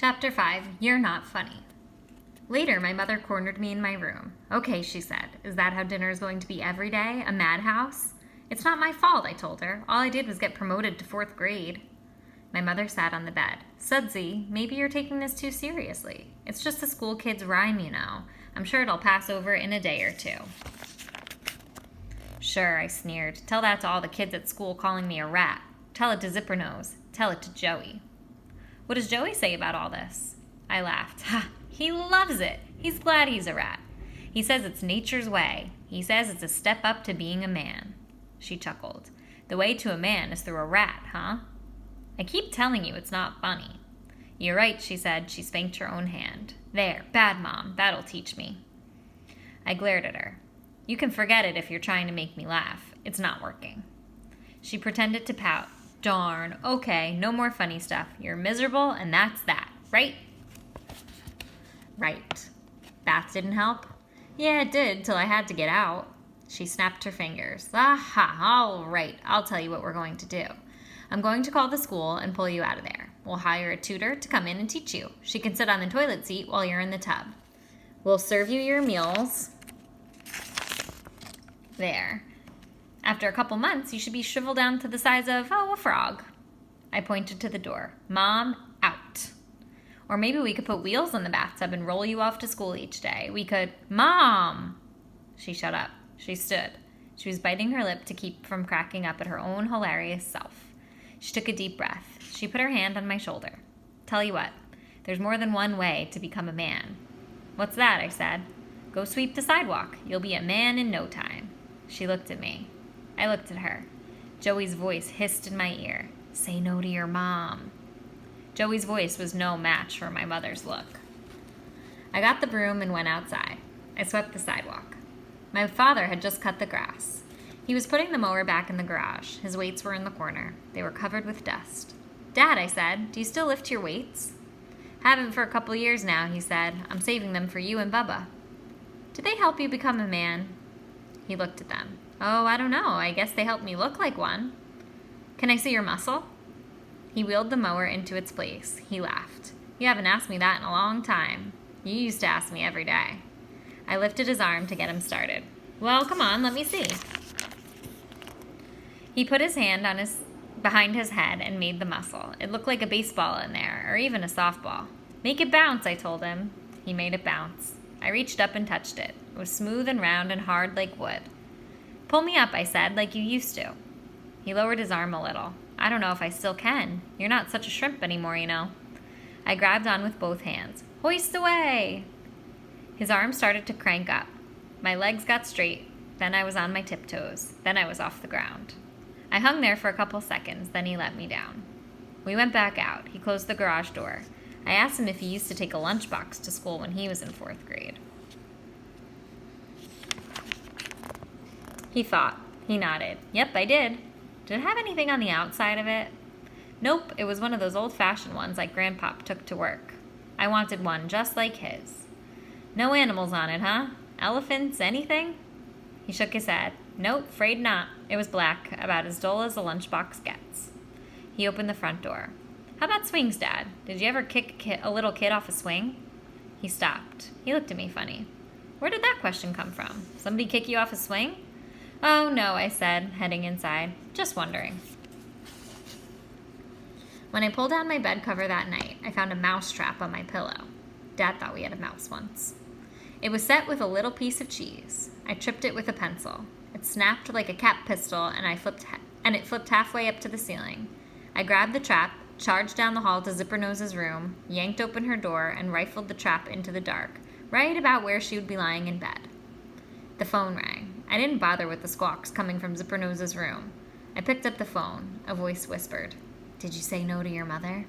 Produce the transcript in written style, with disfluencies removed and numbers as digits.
Chapter 5, You're Not Funny. Later, my mother cornered me in my room. Okay, she said, is that how dinner is going to be every day? A madhouse? It's not my fault, I told her. All I did was get promoted to 4th grade. My mother sat on the bed. Sudsy, maybe you're taking this too seriously. It's just a school kid's rhyme, you know. I'm sure it'll pass over in a day or two. Sure, I sneered. Tell that to all the kids at school calling me a rat. Tell it to Zippernose. Tell it to Joey. What does Joey say about all this? I laughed. Ha! He loves it. He's glad he's a rat. He says it's nature's way. He says it's a step up to being a man. She chuckled. The way to a man is through a rat, huh? I keep telling you it's not funny. You're right, she said. She spanked her own hand. There, bad mom. That'll teach me. I glared at her. You can forget it if you're trying to make me laugh. It's not working. She pretended to pout. Darn. Okay, no more funny stuff. You're miserable, and that's that, right? Right. Bath didn't help? Yeah, it did, till I had to get out. She snapped her fingers. Aha, all right. I'll tell you what we're going to do. I'm going to call the school and pull you out of there. We'll hire a tutor to come in and teach you. She can sit on the toilet seat while you're in the tub. We'll serve you your meals. There. After a couple months, you should be shriveled down to the size of, a frog. I pointed to the door. Mom, out. Or maybe we could put wheels in the bathtub and roll you off to school each day. We could, Mom! She shut up. She stood. She was biting her lip to keep from cracking up at her own hilarious self. She took a deep breath. She put her hand on my shoulder. Tell you what, there's more than one way to become a man. What's that? I said. Go sweep the sidewalk. You'll be a man in no time. She looked at me. I looked at her. Joey's voice hissed in my ear. Say no to your mom. Joey's voice was no match for my mother's look. I got the broom and went outside. I swept the sidewalk. My father had just cut the grass. He was putting the mower back in the garage. His weights were in the corner. They were covered with dust. Dad, I said, do you still lift your weights? Haven't for a couple years now, he said. I'm saving them for you and Bubba. Did they help you become a man? He looked at them. Oh, I don't know. I guess they helped me look like one. Can I see your muscle? He wheeled the mower into its place. He laughed. You haven't asked me that in a long time. You used to ask me every day. I lifted his arm to get him started. Well, come on, let me see. He put his hand on behind his head and made the muscle. It looked like a baseball in there, or even a softball. Make it bounce, I told him. He made it bounce. I reached up and touched it. It was smooth and round and hard like wood. Pull me up, I said, like you used to. He lowered his arm a little. I don't know if I still can. You're not such a shrimp anymore, you know. I grabbed on with both hands. Hoist away! His arm started to crank up. My legs got straight. Then I was on my tiptoes. Then I was off the ground. I hung there for a couple seconds. Then he let me down. We went back out. He closed the garage door. I asked him if he used to take a lunchbox to school when he was in 4th grade. He thought. He nodded. Yep, I did. Did it have anything on the outside of it? Nope, it was one of those old-fashioned ones like Grandpop took to work. I wanted one just like his. No animals on it, huh? Elephants, anything? He shook his head. Nope, afraid not. It was black, about as dull as a lunchbox gets. He opened the front door. How about swings, Dad? Did you ever kick a little kid off a swing? He stopped. He looked at me funny. Where did that question come from? Somebody kick you off a swing? Oh, no, I said, heading inside. Just wondering. When I pulled down my bed cover that night, I found a mouse trap on my pillow. Dad thought we had a mouse once. It was set with a little piece of cheese. I tripped it with a pencil. It snapped like a cap pistol, and it flipped halfway up to the ceiling. I grabbed the trap, charged down the hall to Zippernose's room, yanked open her door, and rifled the trap into the dark, right about where she would be lying in bed. The phone rang. I didn't bother with the squawks coming from Zippernose's room. I picked up the phone. A voice whispered, Did you say no to your mother?